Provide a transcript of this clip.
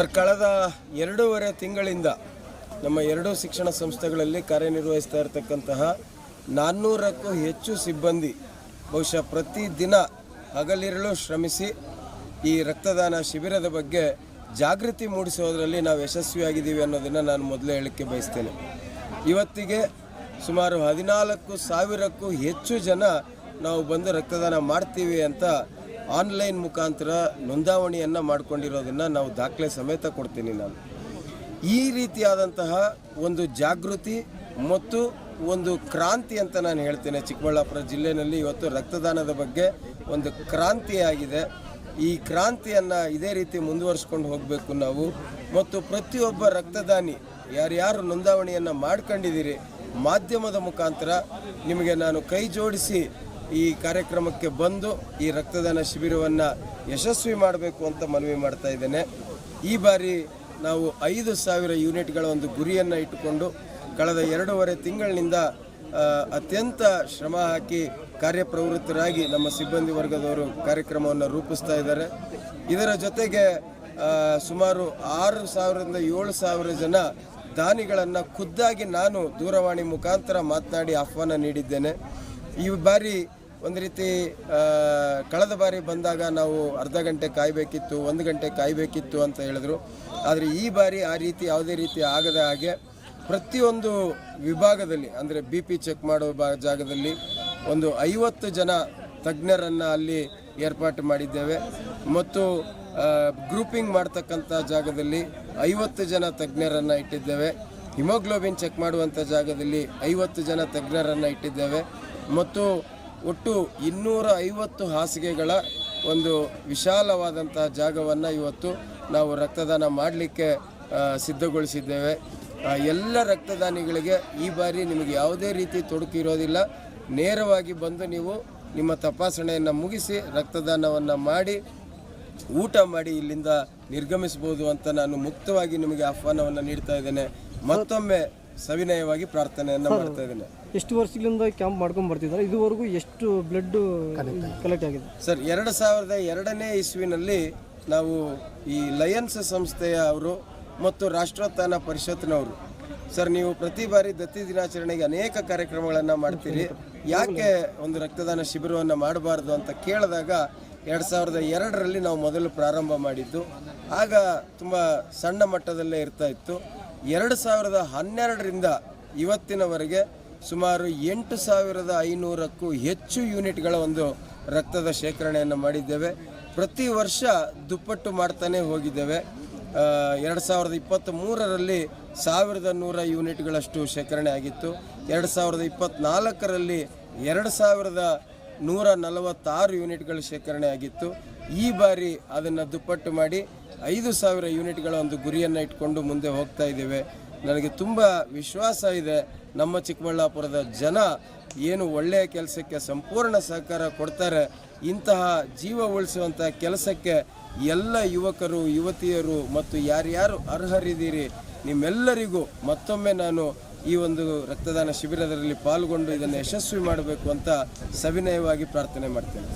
Sir, ಕಳೆದ 2.5 ತಿಂಗಳಿಂದ ನಮ್ಮ ಎರಡೂ ಶಿಕ್ಷಣ ಸಂಸ್ಥೆಗಳಲ್ಲಿ ಕಾರ್ಯನಿರ್ವಹಿಸ್ತಾ ಇರತಕ್ಕಂತಹ 400ಕ್ಕೂ ಹೆಚ್ಚು ಸಿಬ್ಬಂದಿ ಬಹುಶಃ ಪ್ರತಿದಿನ ಹಗಲಿರುಳು ಶ್ರಮಿಸಿ ಈ ರಕ್ತದಾನ ಶಿಬಿರದ ಬಗ್ಗೆ ಜಾಗೃತಿ ಮೂಡಿಸೋದರಲ್ಲಿ ನಾವು ಯಶಸ್ವಿಯಾಗಿದ್ದೀವಿ ಅನ್ನೋದನ್ನು ನಾನು ಮೊದಲೇ ಹೇಳಕ್ಕೆ ಬಯಸ್ತೇನೆ. ಇವತ್ತಿಗೆ ಸುಮಾರು 14,000ಕ್ಕೂ ಹೆಚ್ಚು ಜನ ನಾವು ಬಂದು ರಕ್ತದಾನ ಮಾಡ್ತೀವಿ ಅಂತ ಆನ್ಲೈನ್ ಮುಖಾಂತರ ನೋಂದಾವಣಿಯನ್ನು ಮಾಡಿಕೊಂಡಿರೋದನ್ನು ನಾವು ದಾಖಲೆ ಸಮೇತ ಕೊಡ್ತೀನಿ. ನಾನು ಈ ರೀತಿಯಾದಂತಹ ಒಂದು ಜಾಗೃತಿ ಮತ್ತು ಒಂದು ಕ್ರಾಂತಿ ಅಂತ ನಾನು ಹೇಳ್ತೇನೆ. ಚಿಕ್ಕಬಳ್ಳಾಪುರ ಜಿಲ್ಲೆಯಲ್ಲಿ ಇವತ್ತು ರಕ್ತದಾನದ ಬಗ್ಗೆ ಒಂದು ಕ್ರಾಂತಿಯಾಗಿದೆ. ಈ ಕ್ರಾಂತಿಯನ್ನು ಇದೇ ರೀತಿ ಮುಂದುವರಿಸ್ಕೊಂಡು ಹೋಗಬೇಕು ನಾವು. ಮತ್ತು ಪ್ರತಿಯೊಬ್ಬ ರಕ್ತದಾನಿ ಯಾರ್ಯಾರು ನೋಂದಾವಣಿಯನ್ನು ಮಾಡ್ಕೊಂಡಿದ್ದೀರಿ, ಮಾಧ್ಯಮದ ಮುಖಾಂತರ ನಿಮಗೆ ನಾನು ಕೈ ಜೋಡಿಸಿ ಈ ಕಾರ್ಯಕ್ರಮಕ್ಕೆ ಬಂದು ಈ ರಕ್ತದಾನ ಶಿಬಿರವನ್ನು ಯಶಸ್ವಿ ಮಾಡಬೇಕು ಅಂತ ಮನವಿ ಮಾಡ್ತಾ ಇದ್ದೇನೆ. ಈ ಬಾರಿ ನಾವು 5,000 ಯೂನಿಟ್ಗಳ ಒಂದು ಗುರಿಯನ್ನು ಇಟ್ಟುಕೊಂಡು ಕಳೆದ 2.5 ತಿಂಗಳಿನಿಂದ ಅತ್ಯಂತ ಶ್ರಮ ಹಾಕಿ ಕಾರ್ಯಪ್ರವೃತ್ತರಾಗಿ ನಮ್ಮ ಸಿಬ್ಬಂದಿ ವರ್ಗದವರು ಕಾರ್ಯಕ್ರಮವನ್ನು ರೂಪಿಸ್ತಾ ಇದ್ದಾರೆ. ಇದರ ಜೊತೆಗೆ ಸುಮಾರು 6,000ರಿಂದ 7,000 ಜನ ದಾನಿಗಳನ್ನು ಖುದ್ದಾಗಿ ನಾನು ದೂರವಾಣಿ ಮುಖಾಂತರ ಮಾತನಾಡಿ ಆಹ್ವಾನ ನೀಡಿದ್ದೇನೆ. ಈ ಬಾರಿ ಒಂದು ರೀತಿ ಕಳೆದ ಬಾರಿ ಬಂದಾಗ ನಾವು ಅರ್ಧ ಗಂಟೆ ಕಾಯಬೇಕಿತ್ತು, 1 ಗಂಟೆ ಕಾಯಬೇಕಿತ್ತು ಅಂತ ಹೇಳಿದ್ರು. ಆದರೆ ಈ ಬಾರಿ ಆ ರೀತಿ ಯಾವುದೇ ರೀತಿ ಆಗದ ಹಾಗೆ ಪ್ರತಿಯೊಂದು ವಿಭಾಗದಲ್ಲಿ ಅಂದರೆ BP ಚೆಕ್ ಮಾಡೋ ಜಾಗದಲ್ಲಿ ಒಂದು 50 ಜನ ತಜ್ಞರನ್ನು ಅಲ್ಲಿ ಏರ್ಪಾಟು ಮಾಡಿದ್ದೇವೆ. ಮತ್ತು ಗ್ರೂಪಿಂಗ್ ಮಾಡ್ತಕ್ಕಂಥ ಜಾಗದಲ್ಲಿ 50 ಜನ ತಜ್ಞರನ್ನು ಇಟ್ಟಿದ್ದೇವೆ. ಹಿಮೋಗ್ಲೋಬಿನ್ ಚೆಕ್ ಮಾಡುವಂಥ ಜಾಗದಲ್ಲಿ 50 ಜನ ತಜ್ಞರನ್ನು ಇಟ್ಟಿದ್ದೇವೆ. ಮತ್ತು ಒಟ್ಟು 250 ಹಾಸಿಗೆಗಳ ಒಂದು ವಿಶಾಲವಾದಂಥ ಜಾಗವನ್ನು ಇವತ್ತು ನಾವು ರಕ್ತದಾನ ಮಾಡಲಿಕ್ಕೆ ಸಿದ್ಧಗೊಳಿಸಿದ್ದೇವೆ. ಎಲ್ಲ ರಕ್ತದಾನಿಗಳಿಗೆ ಈ ಬಾರಿ ನಿಮಗೆ ಯಾವುದೇ ರೀತಿ ತೊಡಕು ಇರೋದಿಲ್ಲ. ನೇರವಾಗಿ ಬಂದು ನೀವು ನಿಮ್ಮ ತಪಾಸಣೆಯನ್ನು ಮುಗಿಸಿ ರಕ್ತದಾನವನ್ನು ಮಾಡಿ ಊಟ ಮಾಡಿ ಇಲ್ಲಿಂದ ನಿರ್ಗಮಿಸ್ಬೋದು ಅಂತ ನಾನು ಮುಕ್ತವಾಗಿ ನಿಮಗೆ ಆಹ್ವಾನವನ್ನು ನೀಡ್ತಾ ಇದ್ದೇನೆ. ಮತ್ತೊಮ್ಮೆ ಸವಿನಯವಾಗಿ ಪ್ರಾರ್ಥನೆಯನ್ನು ಮಾಡ್ತಾ ಇದ್ದೇನೆ. ಎಷ್ಟು ವರ್ಷಗಳಿಂದ ಕ್ಯಾಂಪ್ ಮಾಡ್ಕೊಂಡು ಬರ್ತಿದ್ದಾರೆ? ಇದುವರೆಗೂ ಎಷ್ಟು ಬ್ಲಡ್ ಕಲೆಕ್ಟ್ ಆಗಿದೆ? ಸರ್, 2002ನೇ ಇಸ್ವಿನಲ್ಲಿ ನಾವು ಈ ಲಯನ್ಸ್ ಸಂಸ್ಥೆಯ ಅವರು ಮತ್ತು ರಾಷ್ಟ್ರೋತ್ಥಾನ ಪರಿಷತ್ನವರು, ಸರ್ ನೀವು ಪ್ರತಿ ಬಾರಿ ದತ್ತಿ ದಿನಾಚರಣೆಗೆ ಅನೇಕ ಕಾರ್ಯಕ್ರಮಗಳನ್ನು ಮಾಡ್ತೀರಿ, ಯಾಕೆ ಒಂದು ರಕ್ತದಾನ ಶಿಬಿರವನ್ನು ಮಾಡಬಾರ್ದು ಅಂತ ಕೇಳಿದಾಗ 2002ರಲ್ಲಿ ನಾವು ಮೊದಲು ಪ್ರಾರಂಭ ಮಾಡಿದ್ದು. ಆಗ ತುಂಬ ಸಣ್ಣ ಮಟ್ಟದಲ್ಲೇ ಇರ್ತಾ ಇತ್ತು. 2012ರಿಂದ ಇವತ್ತಿನವರೆಗೆ ಸುಮಾರು 8,500ಕ್ಕೂ ಹೆಚ್ಚು ಯೂನಿಟ್ಗಳ ಒಂದು ರಕ್ತದ ಶೇಖರಣೆಯನ್ನು ಮಾಡಿದ್ದೇವೆ. ಪ್ರತಿ ವರ್ಷ ದುಪ್ಪಟ್ಟು ಮಾಡ್ತಾನೆ ಹೋಗಿದ್ದೇವೆ. 2023ರಲ್ಲಿ 1,100 ಯೂನಿಟ್ಗಳಷ್ಟು ಶೇಖರಣೆ ಆಗಿತ್ತು. 2024ರಲ್ಲಿ 2,146 ಯೂನಿಟ್ಗಳ ಶೇಖರಣೆ ಆಗಿತ್ತು. ಈ ಬಾರಿ ಅದನ್ನು ದುಪ್ಪಟ್ಟು ಮಾಡಿ 5,000 ಯೂನಿಟ್ಗಳ ಒಂದು ಗುರಿಯನ್ನು ಇಟ್ಕೊಂಡು ಮುಂದೆ ಹೋಗ್ತಾ ಇದ್ದೇವೆ. ನನಗೆ ತುಂಬ ವಿಶ್ವಾಸ ಇದೆ, ನಮ್ಮ ಚಿಕ್ಕಬಳ್ಳಾಪುರದ ಜನ ಏನು ಒಳ್ಳೆಯ ಕೆಲಸಕ್ಕೆ ಸಂಪೂರ್ಣ ಸಹಕಾರ ಕೊಡ್ತಾರೆ. ಇಂತಹ ಜೀವ ಉಳಿಸುವಂಥ ಕೆಲಸಕ್ಕೆ ಎಲ್ಲ ಯುವಕರು, ಯುವತಿಯರು ಮತ್ತು ಯಾರ್ಯಾರು ಅರ್ಹರಿದ್ದೀರಿ ನಿಮ್ಮೆಲ್ಲರಿಗೂ ಮತ್ತೊಮ್ಮೆ ನಾನು ಈ ಒಂದು ರಕ್ತದಾನ ಶಿಬಿರದಲ್ಲಿ ಪಾಲ್ಗೊಂಡು ಇದನ್ನು ಯಶಸ್ವಿ ಮಾಡಬೇಕು ಅಂತ ಸವಿನಯವಾಗಿ ಪ್ರಾರ್ಥನೆ ಮಾಡ್ತೇನೆ.